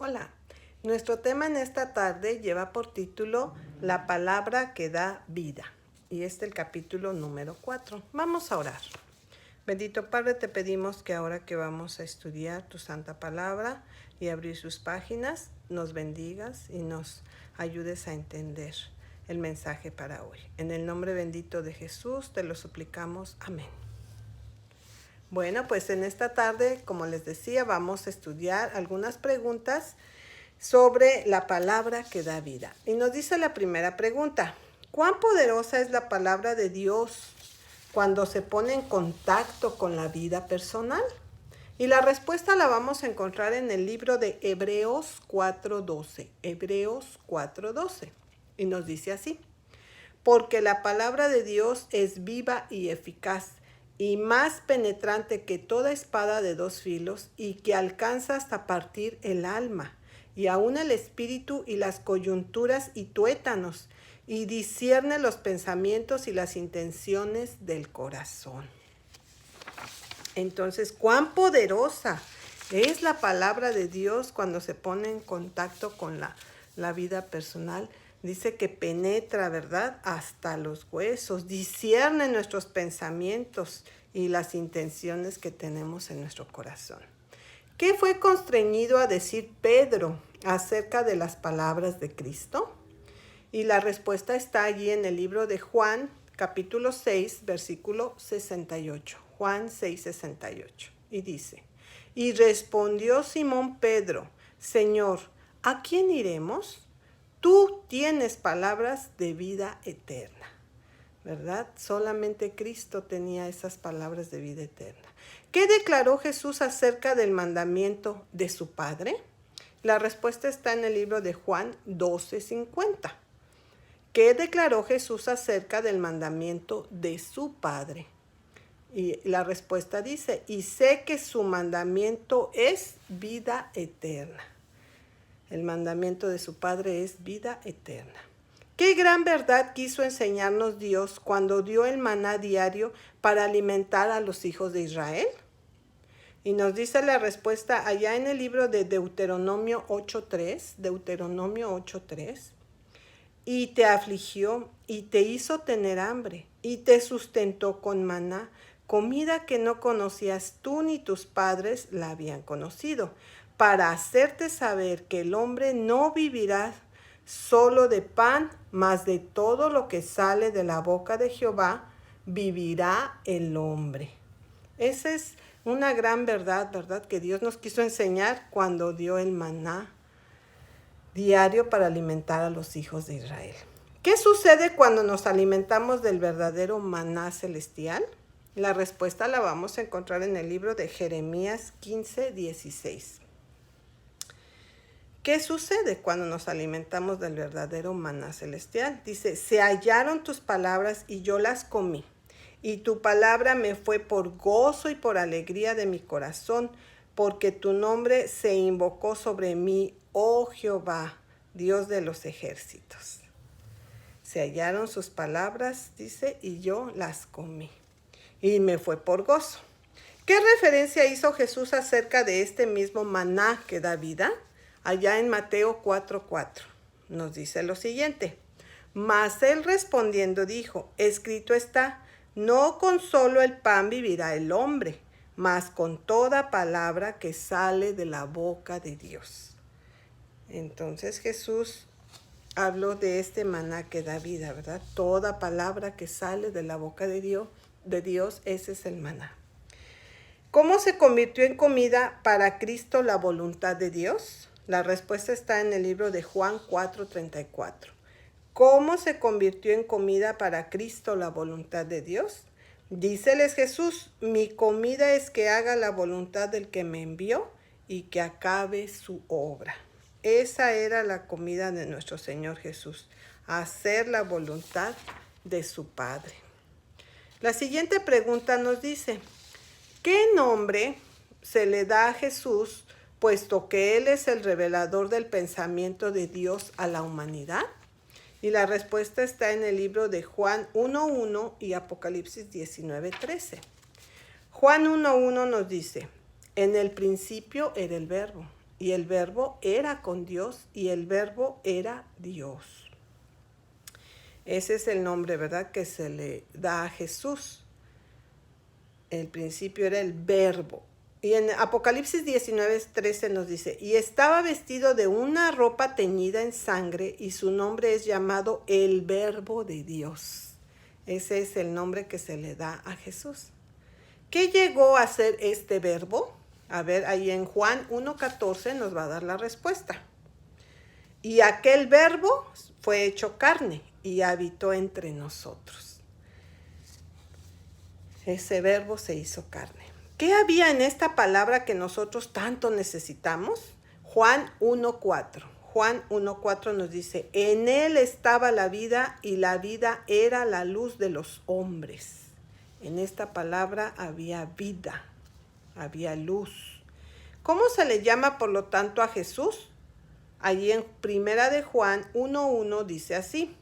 Hola, nuestro tema en esta tarde lleva por título La palabra que da vida y este es el capítulo número 4. Vamos a orar. Bendito Padre, te pedimos que ahora que vamos a estudiar tu santa palabra y abrir sus páginas, nos bendigas y nos ayudes a entender el mensaje para hoy. En el nombre bendito de Jesús te lo suplicamos. Amén. Bueno, pues en esta tarde, como les decía, vamos a estudiar algunas preguntas sobre la palabra que da vida. Y nos dice la primera pregunta: ¿cuán poderosa es la palabra de Dios cuando se pone en contacto con la vida personal? Y la respuesta la vamos a encontrar en el libro de Hebreos 4:12. Hebreos 4:12. Y nos dice así: porque la palabra de Dios es viva y eficaz, y más penetrante que toda espada de dos filos, y que alcanza hasta partir el alma, y aun el espíritu y las coyunturas y tuétanos, y discierne los pensamientos y las intenciones del corazón. Entonces, ¿cuán poderosa es la palabra de Dios cuando se pone en contacto con la vida personal? Dice que penetra, ¿verdad?, hasta los huesos, discierne nuestros pensamientos y las intenciones que tenemos en nuestro corazón. ¿Qué fue constreñido a decir Pedro acerca de las palabras de Cristo? Y la respuesta está allí en el libro de Juan, capítulo 6, versículo 68. Juan 6, 68. Y dice: y respondió Simón Pedro: Señor, ¿a quién iremos? Tú tienes palabras de vida eterna. ¿Verdad? Solamente Cristo tenía esas palabras de vida eterna. ¿Qué declaró Jesús acerca del mandamiento de su Padre? La respuesta está en el libro de Juan 12:50. ¿Qué declaró Jesús acerca del mandamiento de su Padre? Y la respuesta dice: y sé que su mandamiento es vida eterna. El mandamiento de su Padre es vida eterna. ¿Qué gran verdad quiso enseñarnos Dios cuando dio el maná diario para alimentar a los hijos de Israel? Y nos dice la respuesta allá en el libro de Deuteronomio 8:3. Deuteronomio 8:3. Y te afligió y te hizo tener hambre y te sustentó con maná, comida que no conocías tú ni tus padres la habían conocido, para hacerte saber que el hombre no vivirá solo de pan, mas de todo lo que sale de la boca de Jehová vivirá el hombre. Esa es una gran verdad, ¿verdad?, que Dios nos quiso enseñar cuando dio el maná diario para alimentar a los hijos de Israel. ¿Qué sucede cuando nos alimentamos del verdadero maná celestial? La respuesta la vamos a encontrar en el libro de Jeremías 15:16. ¿Qué sucede cuando nos alimentamos del verdadero maná celestial? Dice: se hallaron tus palabras y yo las comí, y tu palabra me fue por gozo y por alegría de mi corazón, porque tu nombre se invocó sobre mí, oh Jehová, Dios de los ejércitos. Se hallaron sus palabras, dice, y yo las comí, y me fue por gozo. ¿Qué referencia hizo Jesús acerca de este mismo maná que da vida? Allá en Mateo 4:4 nos dice lo siguiente: mas él respondiendo dijo: escrito está, no con solo el pan vivirá el hombre, mas con toda palabra que sale de la boca de Dios. Entonces Jesús habló de este maná que da vida, ¿verdad? Toda palabra que sale de la boca de Dios, ese es el maná. ¿Cómo se convirtió en comida para Cristo la voluntad de Dios? La respuesta está en el libro de Juan 4:34. ¿Cómo se convirtió en comida para Cristo la voluntad de Dios? Díceles Jesús: mi comida es que haga la voluntad del que me envió y que acabe su obra. Esa era la comida de nuestro Señor Jesús, hacer la voluntad de su Padre. La siguiente pregunta nos dice: ¿qué nombre se le da a Jesús, puesto que Él es el revelador del pensamiento de Dios a la humanidad? Y la respuesta está en el libro de Juan 1:1 y Apocalipsis 19:13. Juan 1:1 nos dice: en el principio era el Verbo, y el Verbo era con Dios, y el Verbo era Dios. Ese es el nombre, ¿verdad?, que se le da a Jesús. El principio era el Verbo. Y en Apocalipsis 19:13 nos dice, y estaba vestido de una ropa teñida en sangre, y su nombre es llamado el Verbo de Dios. Ese es el nombre que se le da a Jesús. ¿Qué llegó a ser este Verbo? A ver, ahí en Juan 1:14 nos va a dar la respuesta. Y aquel Verbo fue hecho carne y habitó entre nosotros. Ese Verbo se hizo carne. ¿Qué había en esta palabra que nosotros tanto necesitamos? Juan 1:4. Juan 1:4 nos dice, en él estaba la vida y la vida era la luz de los hombres. En esta palabra había vida, había luz. ¿Cómo se le llama por lo tanto a Jesús? Allí en Primera de Juan 1:1 dice así,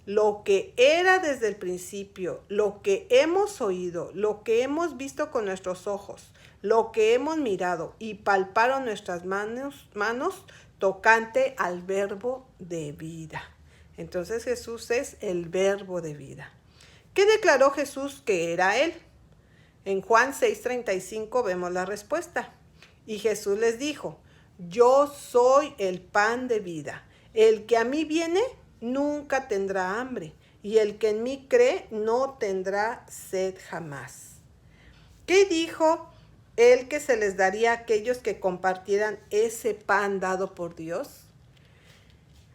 lo que era desde el principio, lo que hemos oído, lo que hemos visto con nuestros ojos, lo que hemos mirado y palparon nuestras manos tocante al Verbo de vida. Entonces Jesús es el Verbo de vida. ¿Qué declaró Jesús que era Él? En Juan 6:35 vemos la respuesta. Y Jesús les dijo, yo soy el pan de vida. El que a mí viene nunca tendrá hambre, y el que en mí cree no tendrá sed jamás. ¿Qué dijo Él que se les daría a aquellos que compartieran ese pan dado por Dios?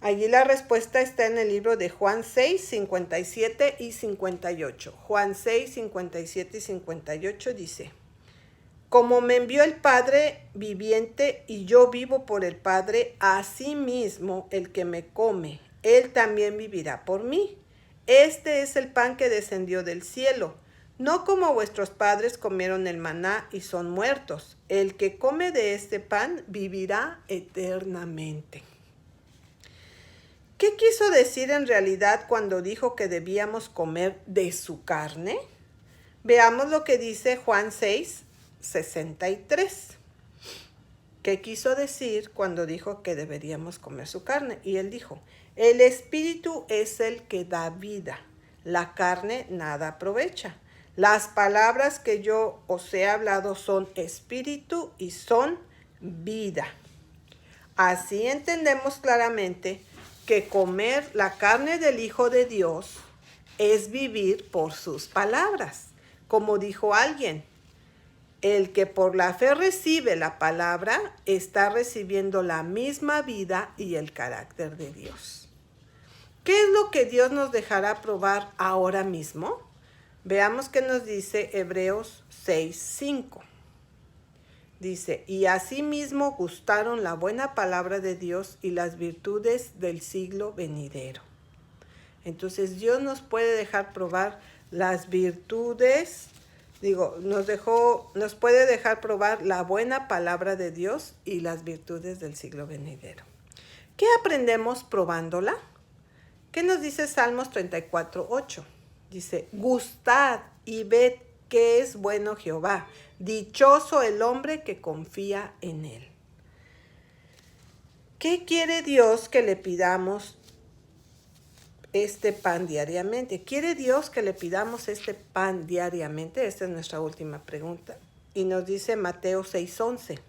Allí la respuesta está en el libro de Juan 6, 57 y 58. Juan 6, 57 y 58 dice, como me envió el Padre viviente y yo vivo por el Padre, asimismo el que me come, él también vivirá por mí. Este es el pan que descendió del cielo, no como vuestros padres comieron el maná y son muertos. El que come de este pan vivirá eternamente. ¿Qué quiso decir en realidad cuando dijo que debíamos comer de su carne? Veamos lo que dice Juan 6, 63. ¿Qué quiso decir cuando dijo que deberíamos comer su carne? Y él dijo, el espíritu es el que da vida, la carne nada aprovecha. Las palabras que yo os he hablado son espíritu y son vida. Así entendemos claramente que comer la carne del Hijo de Dios es vivir por sus palabras. Como dijo alguien, el que por la fe recibe la palabra está recibiendo la misma vida y el carácter de Dios. ¿Qué es lo que Dios nos dejará probar ahora mismo? Veamos qué nos dice Hebreos 6:5. Dice, y asimismo gustaron la buena palabra de Dios y las virtudes del siglo venidero. Entonces Dios nos puede dejar probar las virtudes, nos puede dejar probar la buena palabra de Dios y las virtudes del siglo venidero. ¿Qué aprendemos probándola? ¿Qué nos dice Salmos 34:8? Dice, gustad y ved que es bueno Jehová, dichoso el hombre que confía en él. ¿Qué quiere Dios que le pidamos este pan diariamente? ¿Quiere Dios que le pidamos este pan diariamente? Esta es nuestra última pregunta. Y nos dice Mateo 6:11,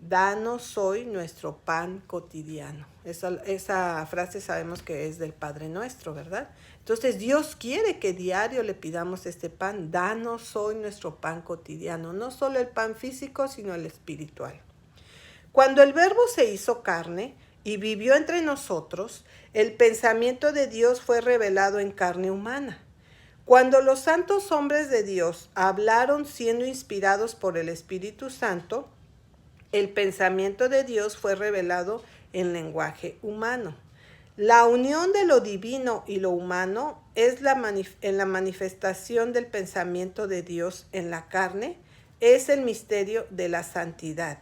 danos hoy nuestro pan cotidiano. Esa frase sabemos que es del Padre Nuestro, ¿verdad? Entonces Dios quiere que diario le pidamos este pan. Danos hoy nuestro pan cotidiano. No solo el pan físico, sino el espiritual. Cuando el Verbo se hizo carne y vivió entre nosotros, el pensamiento de Dios fue revelado en carne humana. Cuando los santos hombres de Dios hablaron siendo inspirados por el Espíritu Santo, el pensamiento de Dios fue revelado en lenguaje humano. La unión de lo divino y lo humano es en la manifestación del pensamiento de Dios en la carne, es el misterio de la santidad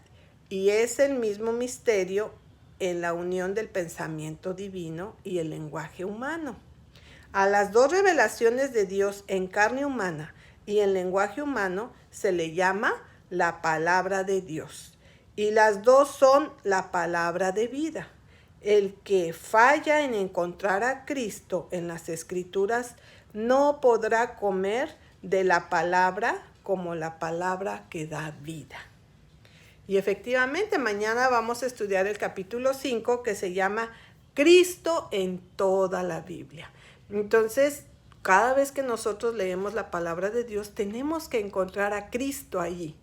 y es el mismo misterio en la unión del pensamiento divino y el lenguaje humano. A las dos revelaciones de Dios en carne humana y en lenguaje humano se le llama la palabra de Dios. Y las dos son la palabra de vida. El que falla en encontrar a Cristo en las Escrituras no podrá comer de la palabra como la palabra que da vida. Y efectivamente, mañana vamos a estudiar el capítulo 5 que se llama Cristo en toda la Biblia. Entonces, cada vez que nosotros leemos la palabra de Dios, tenemos que encontrar a Cristo allí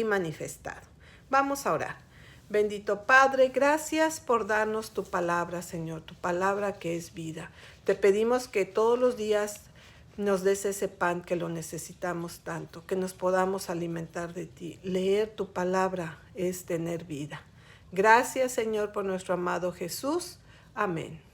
manifestado. Vamos a orar. Bendito Padre, gracias por darnos tu palabra, Señor, tu palabra que es vida. Te pedimos que todos los días nos des ese pan que lo necesitamos tanto, que nos podamos alimentar de ti. Leer tu palabra es tener vida. Gracias, Señor, por nuestro amado Jesús. Amén.